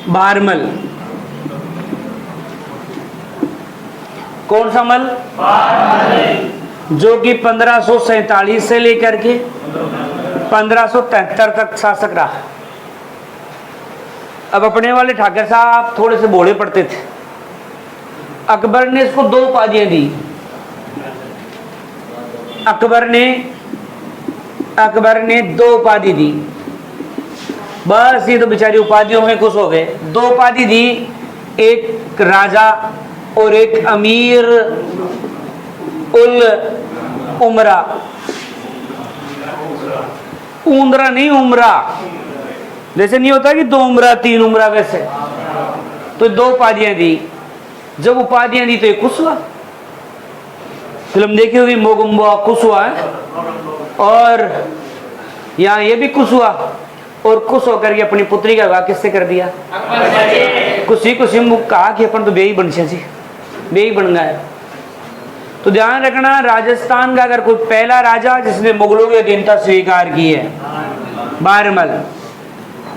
बारमल। कौन सा मल? जो कि 1547 से लेकर के 1573 तक शासक रहा। अब अपने वाले ठाकर साहब थोड़े से भोले पड़ते थे। अकबर ने इसको 2 उपाधियां दी। अकबर ने 2 उपाधि दी। बस ये तो बेचारी उपाधियों में खुश हो गए। 2 उपाधि दी, एक राजा और एक अमीर उल उमरा। उमरा नहीं, उमरा जैसे नहीं होता कि 2 उमरा 3 उमरा, वैसे तो 2 उपाधियां दी। जब उपाधियां दी तो ये खुश हुआ। फिल्म देखी होगी मोगुम्बा, खुश हुआ है। और यहाँ ये भी खुश हुआ और खुश होकर के अपनी पुत्री का विवाह किससे कर दिया? खुशी मुख कहा कि अपन तो बेही बन जी, बेही बन गए। तो ध्यान रखना, राजस्थान का अगर कोई पहला राजा जिसने मुगलों की अधीनता स्वीकार की है, बारमल।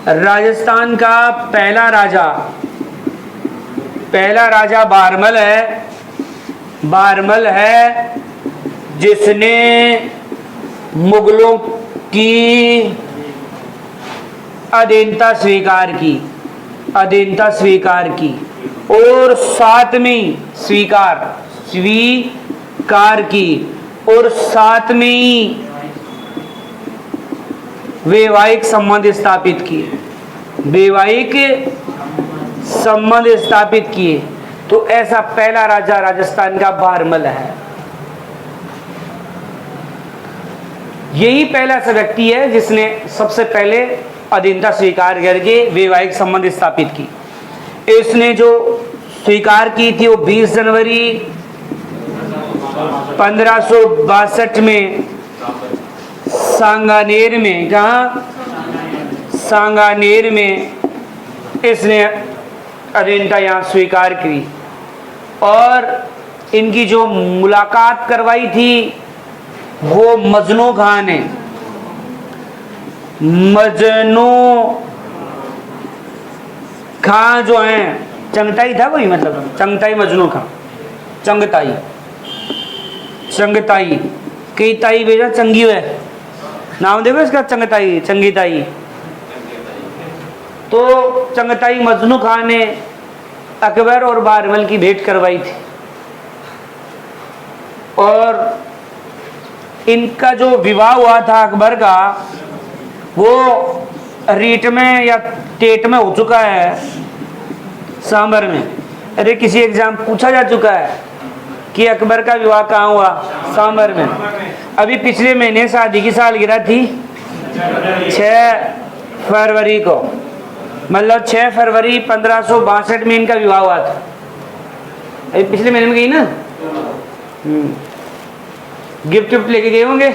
राजस्थान का पहला राजा बारमल है जिसने मुगलों की अधीनता स्वीकार की और साथ में वैवाहिक संबंध स्थापित किए। तो ऐसा पहला राजा राजस्थान का बारमल है। यही पहला ऐसा व्यक्ति है जिसने सबसे पहले अधीनता स्वीकार करके वैवाहिक संबंध स्थापित की। इसने जो स्वीकार की थी वो 20 जनवरी 1562 में सांगानेर में, कहा? सांगानेर में इसने अधीनता यहाँ स्वीकार की। और इनकी जो मुलाकात करवाई थी वो मजनू खां ने। मजनू खां जो है, चंगताई था कोई, मतलब चंगताई मजनू खां, चंगताई कई ताई भेजा चंगी है, नाम देखो इसका, चंगीताई। तो चंगताई मजनू खां ने अकबर और बारमल की भेंट करवाई थी। और इनका जो विवाह हुआ था अकबर का, वो रीट में या टेट में हो चुका है, सांबर में। अरे किसी एग्जाम पूछा जा चुका है कि अकबर का विवाह कहाँ हुआ? सांबर में। अभी पिछले महीने शादी की सालगिरह थी, 6 फरवरी को, मतलब 6 फरवरी 1562 में इनका विवाह हुआ था। अभी पिछले महीने में गई ना, गिफ्ट लेके गए होंगे।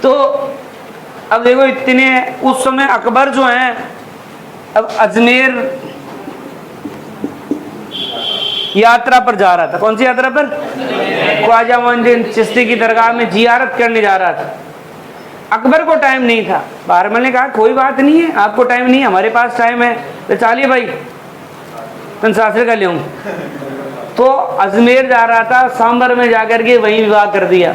तो अब देखो, इतने उस समय अकबर जो है, अब अजमेर यात्रा पर जा रहा था। कौन सी यात्रा पर? ख्वाजा मोइनुद्दीन चिश्ती की दरगाह में जियारत करने जा रहा था। अकबर को टाइम नहीं था। बारमल ने कहा कोई बात नहीं है, आपको टाइम नहीं, हमारे पास टाइम है, तो चलिए भाई कंसासर कर ले। तो अजमेर जा रहा था, सांबर में जाकर के वहीं विवाह कर दिया।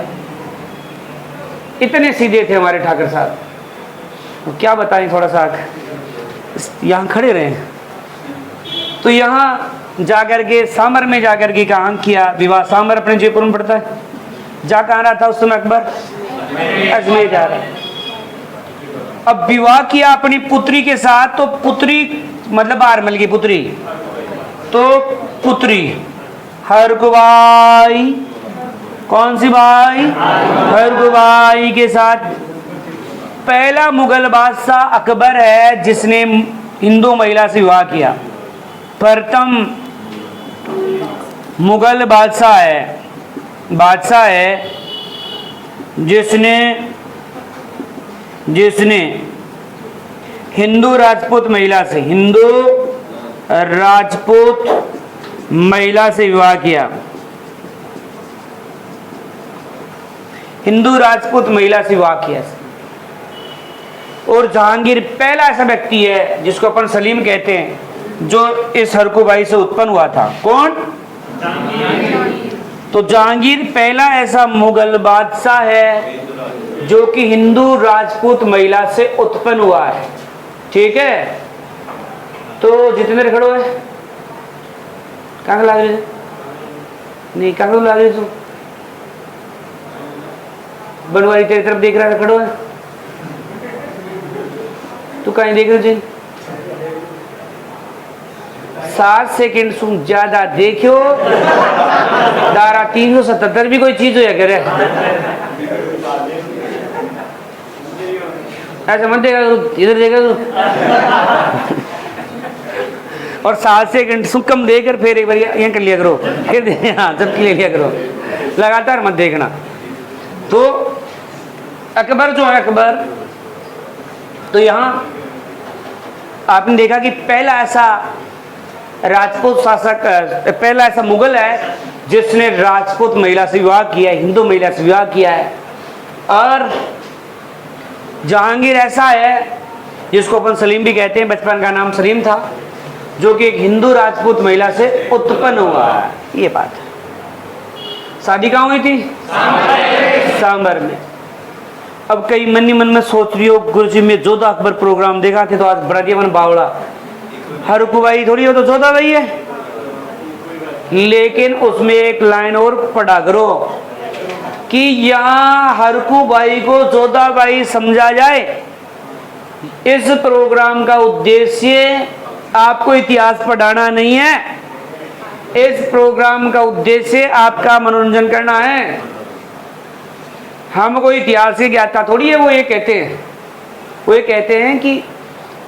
इतने सीधे थे हमारे ठाकर साहब, तो क्या बताएं, थोड़ा सा यहाँ खड़े रहे। तो यहाँ जाकर के सांबर में जाकर के काम किया विवाह। सांबर अपने जयपुर में पड़ता है। जा कहाँ रहा था उस समय अकबर? अजमेर जा रहा है। अब विवाह किया अपनी पुत्री के साथ। तो पुत्री मतलब बारमल की पुत्री, तो पुत्री हरगुबाई, कौन सी बाई? हरगुबाई के साथ। पहला मुगल बादशाह अकबर है जिसने हिंदू महिला से विवाह किया। प्रथम मुगल बादशाह है जिसने हिंदू राजपूत महिला से विवाह किया। हिंदू राजपूत महिला से विवाह किया। और जहांगीर पहला ऐसा व्यक्ति है जिसको अपन सलीम कहते हैं, जो इस हरकुबाई से उत्पन्न हुआ था। कौन? तो जहांगीर पहला ऐसा मुगल बादशाह है जो कि हिंदू राजपूत महिला से उत्पन्न हुआ है। ठीक है, तो जितेंद्र खड़ो है, कहाँ लग रही? नहीं, कहाँ लग रही? तू बनवारी तेरी तरफ देख रहा है, खड़ो है तू, कहीं देख रहे? 7 सेकंड सुन ज्यादा देखियो, दारा 377 भी कोई चीज हो या करे, ऐसा मत देखा करो, इधर देखा करो। और 7 सेकंड सुन कम देकर फिर एक बार यहाँ कर लिया करो, फिर हाँ सबके ले लिया करो, लगातार मत देखना। तो अकबर जो है, अकबर तो यहाँ आपने देखा कि पहला ऐसा राजपूत शासक, पहला ऐसा मुगल है जिसने राजपूत महिला से विवाह किया है, हिंदू महिला से विवाह किया है। और जहांगीर ऐसा है जिसको अपन सलीम भी कहते हैं, बचपन का नाम सलीम था, जो कि एक हिंदू राजपूत महिला से उत्पन्न हुआ है। ये बात है। शादी कहाँ हुई थी? सांबर में। अब कई मन ही मन में सोच रही हो, गुरुजी में जोधा अकबर प्रोग्राम देखा थे तो आज बड़ा दिया मन बावड़ा, हरकुबाई थोड़ी हो तो जोधा भाई है, लेकिन उसमें एक लाइन और पढ़ा करो कि यहाँ हरकुबाई को जोधा बाई समझा जाए। इस प्रोग्राम का उद्देश्य आपको इतिहास पढ़ाना नहीं है, इस प्रोग्राम का उद्देश्य आपका मनोरंजन करना है। हम कोई इतिहास की ज्ञाता थोड़ी है। वो ये कहते हैं कि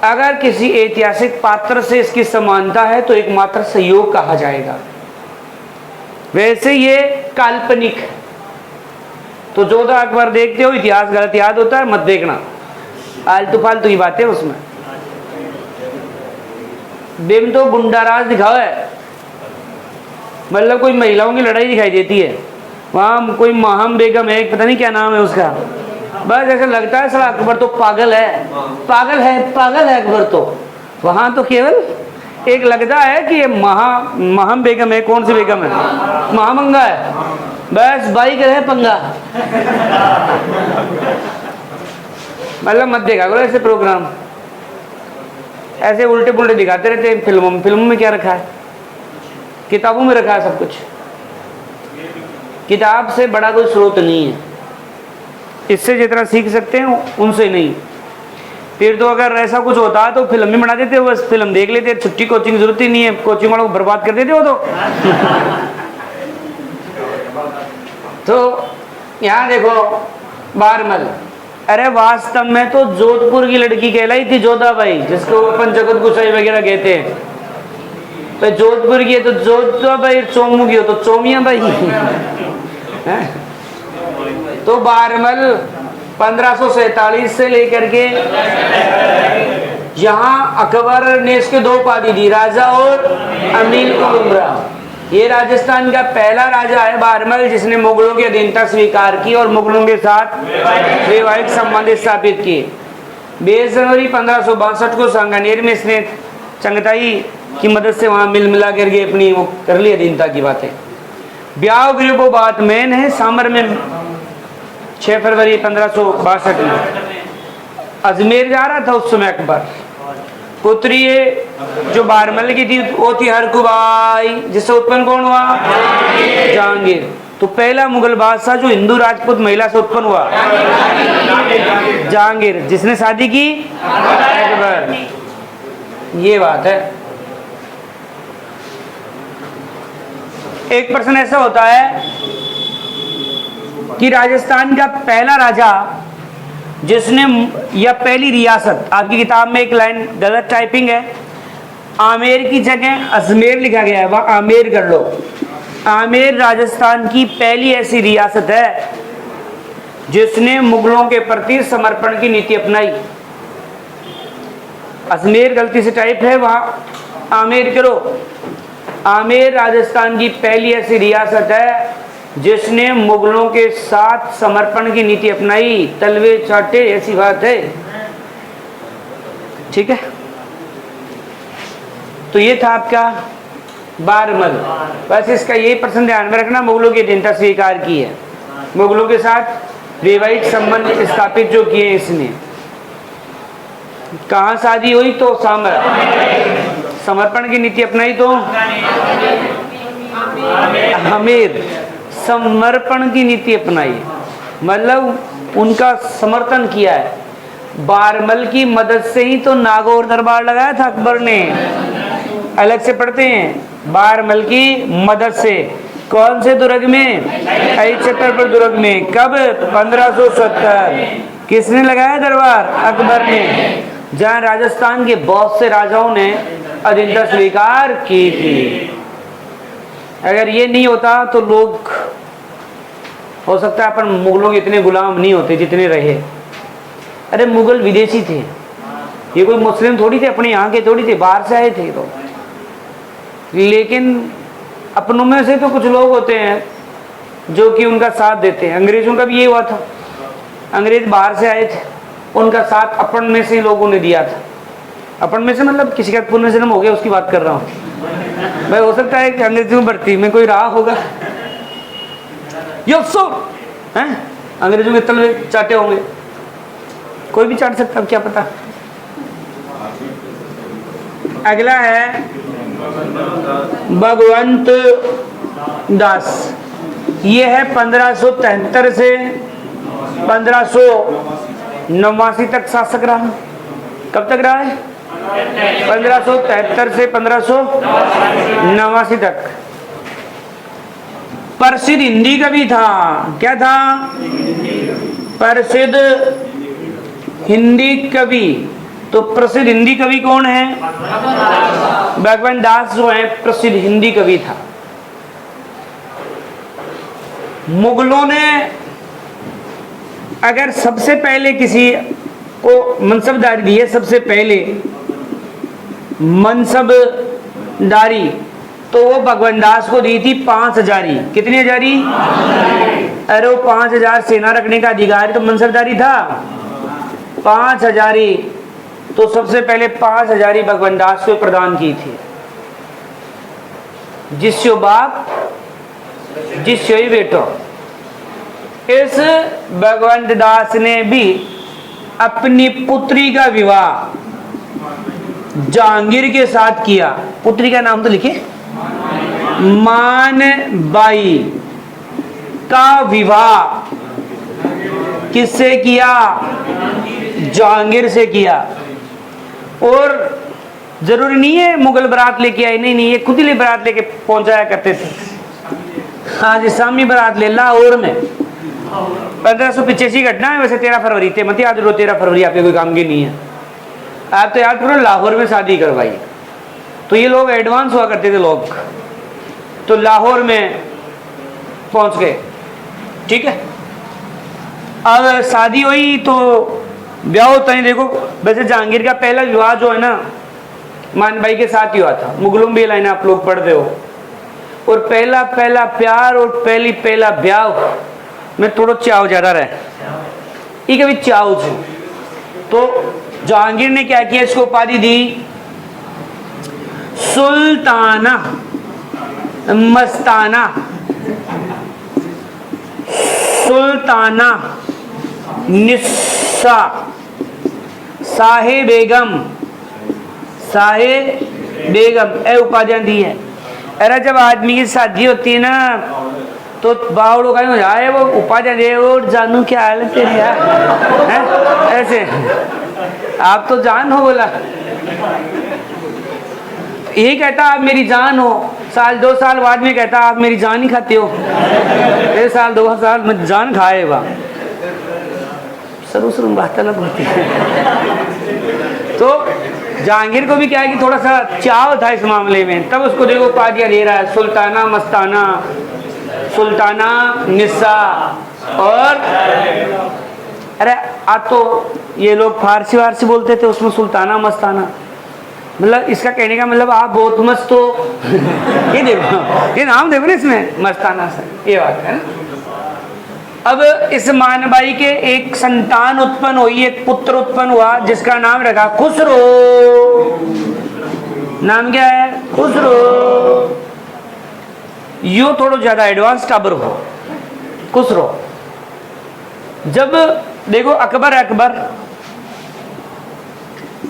अगर किसी ऐतिहासिक पात्र से इसकी समानता है तो एकमात्र संयोग कहा जाएगा, वैसे ये काल्पनिक। तो जोधा अकबर देखते हो, इतिहास गलत याद होता है, मत देखना, आलतू फालतू की बातें उसमें। बेम तो गुंडाराज दिखाओ है, मतलब कोई महिलाओं की लड़ाई दिखाई देती है, वहां कोई महम बेगम है, पता नहीं क्या नाम है उसका, बस ऐसा लगता है साला अकबर तो पागल है, पागल है अकबर तो। वहां तो केवल एक लगता है कि ये महम बेगम है। कौन सी बेगम है? महामंगा है, बस बाइक है पंगा। मतलब मत देखा करो ऐसे प्रोग्राम, ऐसे उल्टे पुल्टे दिखाते रहते हैं फिल्मों में। फिल्मों में क्या रखा है? किताबों में रखा है सब कुछ। किताब से बड़ा कोई स्रोत नहीं है, इससे जितना सीख सकते हैं उनसे नहीं। फिर तो अगर ऐसा कुछ होता तो फिल्म में बना देते, बस फिल्म देख लेते, छुट्टी कोचिंग की जरूरत ही नहीं है, कोचिंग वालों को बर्बाद कर देते हो तो यहाँ देखो बारमल, अरे वास्तव में तो जोधपुर की लड़की कहलाई थी जोधा बाई, जिसको अपन जगत गुसाई वगैरह कहते हैं। तो जोधपुर की है तो जोधा बाई, चोमू की हो तो चोमिया बाई तो बारमल 1547 से लेकर के यहाँ अकबर ने इसके 2 उपाधि दी, राजा और अमीर उल उमरा। ये राजस्थान का पहला राजा है बारमल जिसने मुगलों की अधीनता स्वीकार की और मुगलों के साथ वैवाहिक संबंध स्थापित किए। 20 जनवरी 1562 को सांगानेर में इसने चंगताई की मदद से वहां मिल मिला करके अपनी वो कर ली अधीनता की बातें। ब्याह गृह वो बात मेन है। सांबर में 6 फरवरी 1562 में अजमेर जा रहा था उस समय अकबर। पुत्री जो बारमल की थी वो थी हरकुबाई, जिससे उत्पन्न कौन हुआ? जहांगीर। तो पहला मुगल बादशाह जो हिंदू राजपूत महिला से उत्पन्न हुआ जहांगीर, जिसने शादी की अकबर। ये बात है। एक प्रश्न ऐसा होता है कि राजस्थान का पहला राजा जिसने, या पहली रियासत, आपकी किताब में एक लाइन गलत टाइपिंग है, आमेर की जगह अजमेर लिखा गया है, वहां आमेर कर लो। आमेर राजस्थान की पहली ऐसी रियासत है जिसने मुगलों के प्रति समर्पण की नीति अपनाई। अजमेर गलती से टाइप है, वहां आमेर करो। आमेर राजस्थान की पहली ऐसी रियासत है जिसने मुगलों के साथ समर्पण की नीति अपनाई। तलवे चाटे ऐसी बात है। ठीक है, तो ये था आपका बारमल। वैसे इसका यही प्रश्न ध्यान में रखना, मुगलों की अधीनता स्वीकार की है, मुगलों के साथ वैवाहिक संबंध स्थापित जो किए इसने। कहाँ शादी हुई तो समर्पण की नीति अपनाई तो आमेर, समर्पण की नीति अपनाई, मतलब उनका समर्थन किया है। बारमल की मदद से ही तो नागौर दरबार लगाया था अकबर ने, अलग से पढ़ते हैं। बारमल की मदद से, कौन से दुर्ग में? छतरपुर दुर्ग में। कब? 1570। किसने लगाया दरबार? अकबर ने, जहाँ राजस्थान के बहुत से राजाओं ने अधीनता स्वीकार की थी। अगर ये नहीं होता तो लोग, हो सकता है अपन मुगलों के इतने गुलाम नहीं होते जितने रहे। अरे मुगल विदेशी थे, ये कोई मुस्लिम थोड़ी थे, अपने यहाँ के थोड़ी थे, बाहर से आए थे तो। लेकिन अपनों में से तो कुछ लोग होते हैं जो कि उनका साथ देते हैं। अंग्रेजों का भी ये हुआ था, अंग्रेज बाहर से आए थे, उनका साथ अपन में से लोगों ने दिया था। अपन में से मतलब किसी का पुण्य जन्म हो गया उसकी बात कर रहा हूँ भाई। हो सकता है कि अंग्रेजों भर्ती में कोई रहा होगा, यो सो हैं, अंग्रेजों के तलवे चाटे होंगे, कोई भी चाट सकता, क्या पता। अगला है भगवंत दास, ये है 1573 से 1589 तक शासक रहा। कब तक रहा है? 1573 से 1589 तक। प्रसिद्ध हिंदी कवि था। क्या था? प्रसिद्ध हिंदी कवि। तो प्रसिद्ध हिंदी कवि कौन है? भगवंत दास जो है प्रसिद्ध हिंदी कवि था। मुगलों ने अगर सबसे पहले किसी को मनसबदारी दी है, सबसे पहले मनसबदारी, तो वो भगवंत दास को दी थी 5 हजारी। कितनी हजारी? अरे वो 5000 सेना रखने का अधिकारी तो मनसबदारी था। 5 हजारी, तो सबसे पहले 5 हजारी भगवंत दास को प्रदान की थी। जिसयो बाप जिसयो ही बेटो। इस भगवंत दास ने भी अपनी पुत्री का विवाह जहांगीर के साथ किया। पुत्री का नाम तो लिखे, मान बाई का विवाह किससे किया? जहांगीर से किया। और जरूरी नहीं है मुगल बारात लेके आए, नहीं, ये खुद ही बारात लेके पहुंचाया करते थे। हाँ जी, शामी बारात ले लाहौर में 1585 घटना है। वैसे 13 फरवरी थे, मत याद रहो, 13 फरवरी आपके कोई काम की नहीं है। आप तो याद करो लाहौर में शादी करवाई। तो ये लोग एडवांस हुआ करते थे लोग, तो लाहौर में पहुंच गए। ठीक है, अब शादी हुई तो ब्याह होता है। देखो वैसे जहांगीर का पहला विवाह जो है ना मानबाई के साथ ही हुआ था। मुगलों में लाइन आप लोग पढ़ते हो। और पहला प्यार और पहला ब्याह में थोड़ा चाव ज्यादा रहे, ये कभी चाव छो। तो जहांगीर ने क्या किया, इसको उपाधि दी सुल्ताना मस्ताना। सुल्ताना निस्सा साहे बेगम ए उपाधियां दी है। अरे जब आदमी की शादी होती है ना तो बावड़ों का हो जाए, वो उपाधियां दे, और जानू क्या हाल है तेरी यार, ऐसे आप तो जान हो बोला, यही कहता आप मेरी जान हो। साल 2 साल बाद में कहता आप मेरी जान ही खाते हो। 1 साल 2 साल में जान खाए बा शुरू बात अलग होती है। तो जहांगीर को भी क्या है कि थोड़ा सा चाव था इस मामले में, तब उसको देखो उपाधियां दे रहा है, सुल्ताना मस्ताना, सुल्ताना निस्सा। और अरे आज तो ये लोग फारसी वारसी बोलते थे, उसमें सुल्ताना मस्ताना, मतलब इसका कहने का मतलब आप बहुत मस्त हो। ये देखो, ये नाम देखो ना इसमें, मस्ताना से, ये बात है ना। अब इस मानबाई के एक संतान उत्पन्न हुई, एक पुत्र उत्पन्न हुआ जिसका नाम रखा खुसरो। नाम क्या है? खुसरो। यो थोड़ा ज्यादा एडवांस टाबर हो खुसरो। जब देखो अकबर है,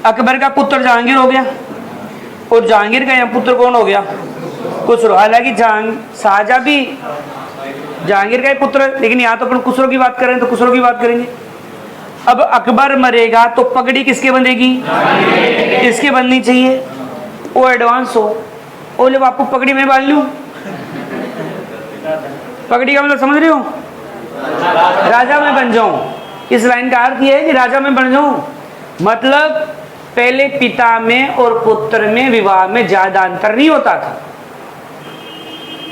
अकबर का पुत्र जहांगीर हो गया और जहांगीर का यहाँ पुत्र कौन हो गया? खुसरो। हालांकि शाहजहां भी जहांगीर का ही पुत्र है, लेकिन यहाँ तो अपन खुसरो की बात कर रहे हैं तो खुसरो की बात करेंगे। अब अकबर मरेगा तो पगड़ी किसके बंधेगी? इसके बननी चाहिए। वो एडवांस हो, बोले बापू पगड़ी में बांध लूं। पगड़ी का मतलब समझ रहे हो? राजा में बन जाऊं। इस लाइन का अर्थ यह है कि राजा में बन जाऊं, मतलब पहले पिता में और पुत्र में विवाह में ज्यादा अंतर नहीं होता था,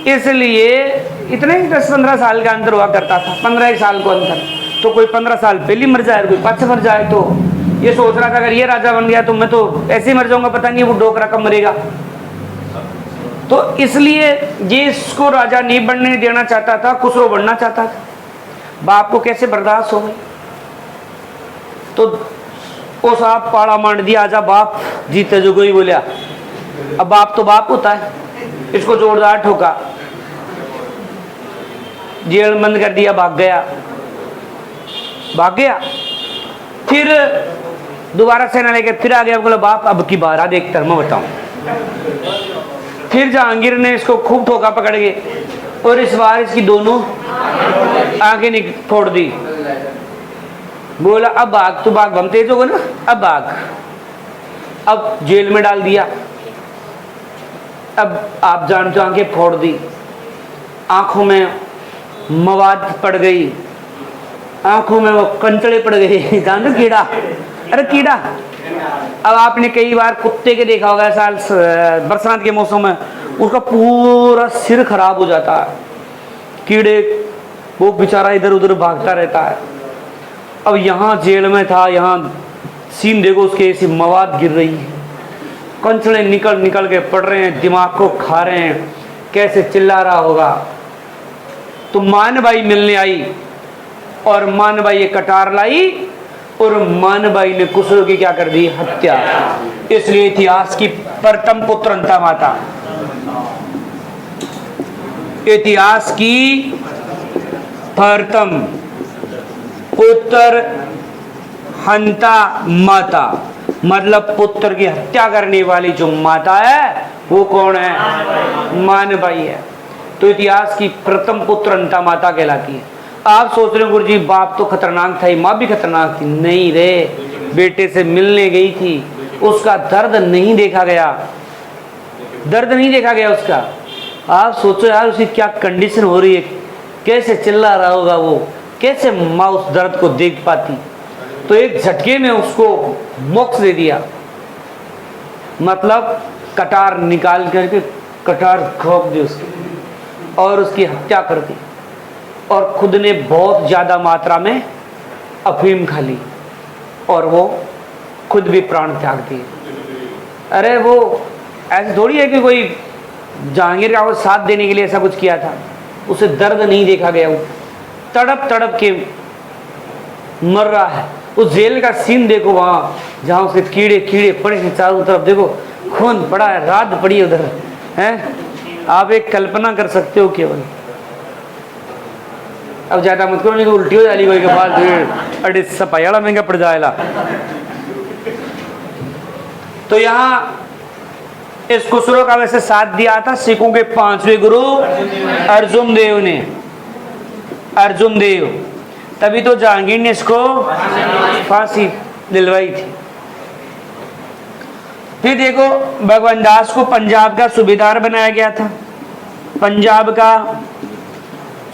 इसलिए इतने 10-15 साल का अंतर हुआ करता था। 15 साल को अंतर, तो कोई 15 साल पहले मर जाए, कोई पाछे मर जाए। तो ये सोच रहा था अगर ये राजा बन गया तो मैं तो ऐसे ही मर जाऊंगा, पता नहीं वो डोकरा कब मरेगा। तो इसलिए ये इसको राजा नहीं बनने देना चाहता था, खुसरो बनना चाहता था। बाप को कैसे बर्दाश्त हो गई, तो वो साहब पाड़ा मांड दिया, आजा बाप जीते जो कोई बोलिया। अब बाप तो बाप होता है, इसको जोरदार ठोका, जेल बंद कर दिया, भाग गया। फिर दोबारा सेना लेकर फिर आ गया, बोला बाप अब की बार आ देख कर मैं बताऊं। फिर जहांगीर ने इसको खूब ठोका पकड़ के, और इस बार इसकी दोनों आंखें फोड़ दी। बोला अब भाग, तू भाग, हम तेज होगा ना, अब भाग। अब जेल में डाल दिया। अब आप जानते हो आंखें फोड़ दी, आंखों में मवाद पड़ गई, आंखों में वो कंचड़े पड़ गए। जानते कीड़ा, अरे कीड़ा। अब आपने कई बार कुत्ते के देखा होगा साल बरसात के मौसम में, उसका पूरा सिर खराब हो जाता है, कीड़े, वो बेचारा इधर उधर भागता रहता है। अब यहाँ जेल में था, यहाँ सीन देखो उसके, ऐसी मवाद गिर रही है, कंचड़े निकल के पड़ रहे हैं, दिमाग को खा रहे हैं, कैसे चिल्ला रहा होगा। तो मानबाई मिलने आई और मानबाई एक कटार लाई और मानबाई ने खुसरो की क्या कर दी? हत्या। इसलिए इतिहास की प्रथम पुत्र हंता माता, इतिहास की प्रथम पुत्र हंता माता, मतलब पुत्र की हत्या करने वाली जो माता है वो कौन है? मानबाई है। तो इतिहास की प्रथम पुत्र हंता माता कहलाती है। आप सोच रहे हो गुरु जी बाप तो खतरनाक था ही, माँ भी खतरनाक थी। नहीं रे, बेटे से मिलने गई थी, उसका दर्द नहीं देखा गया, दर्द नहीं देखा गया उसका। आप सोचो यार उसकी क्या कंडीशन हो रही है, कैसे चिल्ला रहा होगा वो, कैसे माँ उस दर्द को देख पाती। तो एक झटके में उसको मोक्ष दे दिया, मतलब कटार निकाल करके कटार ठोक दी उसकी और उसकी हत्या कर दी। और खुद ने बहुत ज़्यादा मात्रा में अफीम खा ली और वो खुद भी प्राण त्याग दिए। अरे वो ऐसे थोड़ी है कि कोई जहांगीर का साथ देने के लिए ऐसा कुछ किया था, उसे दर्द नहीं देखा गया, वो तड़प के मर रहा है। उस जेल का सीन देखो, वहाँ जहाँ उसके कीड़े पड़े हैं चारों तरफ, देखो खून पड़ा है, रात पड़ी है उधर है। आप एक कल्पना कर सकते हो केवल। अब ज्यादा मत करो नहीं तो उल्टी हो जाएगी कोई के पास, अड़े सपायाला महंगा पड़ जाएगा। तो यहाँ इस खुसरो का वैसे साथ दिया था सिखों के 5वें गुरु अर्जुन देव ने, अर्जुन देव, तभी तो जहांगीर ने इसको फांसी दिलवाई थी। फिर देखो भगवान दास को पंजाब का सूबेदार बनाया गया था। पंजाब का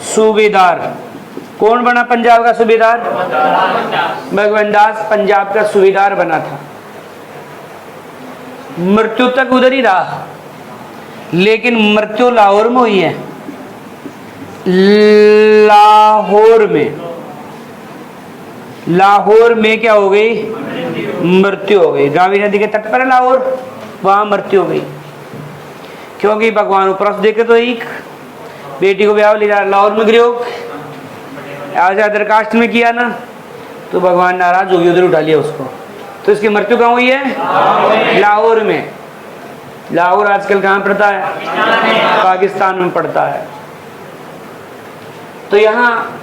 सूबेदार कौन बना? पंजाब का सूबेदार भगवान दास पंजाब का सूबेदार बना था। मृत्यु तक उधर ही रहा, लेकिन मृत्यु लाहौर में हुई है। लाहौर में क्या हो गई? मृत्यु हो गई। रावी नदी के तट पर है लाहौर, वहां मृत्यु हो गई। क्योंकि भगवान ऊपर देखे तो एक बेटी को ब्याह ले जा लाहौर में गिरो, आज अदर कास्ट में किया ना तो भगवान नाराज हो गए, उधर उठा लिया उसको। तो इसकी मृत्यु कहाँ हुई है? लाहौर में। लाहौर आजकल कहाँ पड़ता है? पाकिस्तान में पड़ता है। तो यहाँ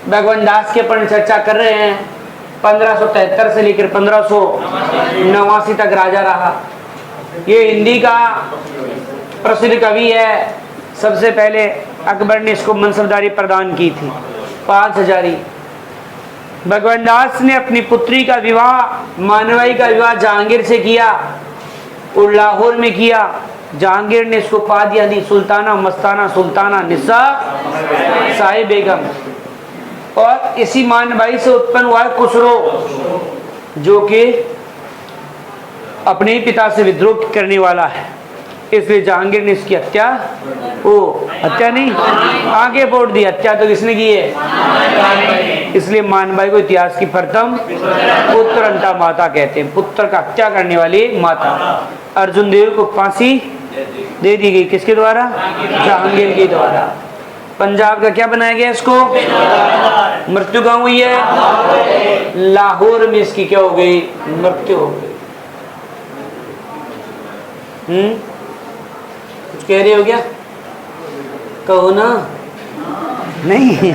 भगवान दास की अपन चर्चा कर रहे हैं। 1573 से लेकर 1589 तक राजा रहा। ये हिंदी का प्रसिद्ध कवि है। सबसे पहले अकबर ने इसको मनसबदारी प्रदान की थी 5000। भगवान दास ने अपनी पुत्री का विवाह, मानवाई का विवाह जहांगीर से किया और लाहौर में किया। जहांगीर ने इसको पादियां दी, सुल्ताना मस्ताना, सुल्ताना निसा साहिब बेगम। और इसी मानवाई से उत्पन्न हुआ खुसरो, जो कि अपने ही पिता से विद्रोह करने वाला है। इसलिए जहांगीर ने इसकी हत्या, हत्या नहीं, आगे बोल दी। हत्या तो किसने की है? इसलिए मानबाई को इतिहास की प्रथम पुत्रंता माता कहते हैं। पुत्र का हत्या करने वाली माता। अर्जुन देव को फांसी दे दी गई, किसके द्वारा? जहांगीर के द्वारा। पंजाब का क्या बनाया गया इसको? मृत्यु कहाँ हुई है? लाहौर में इसकी क्या हो गई? मृत्यु हो गई। कुछ कह रहे हो क्या? कहो ना। नहीं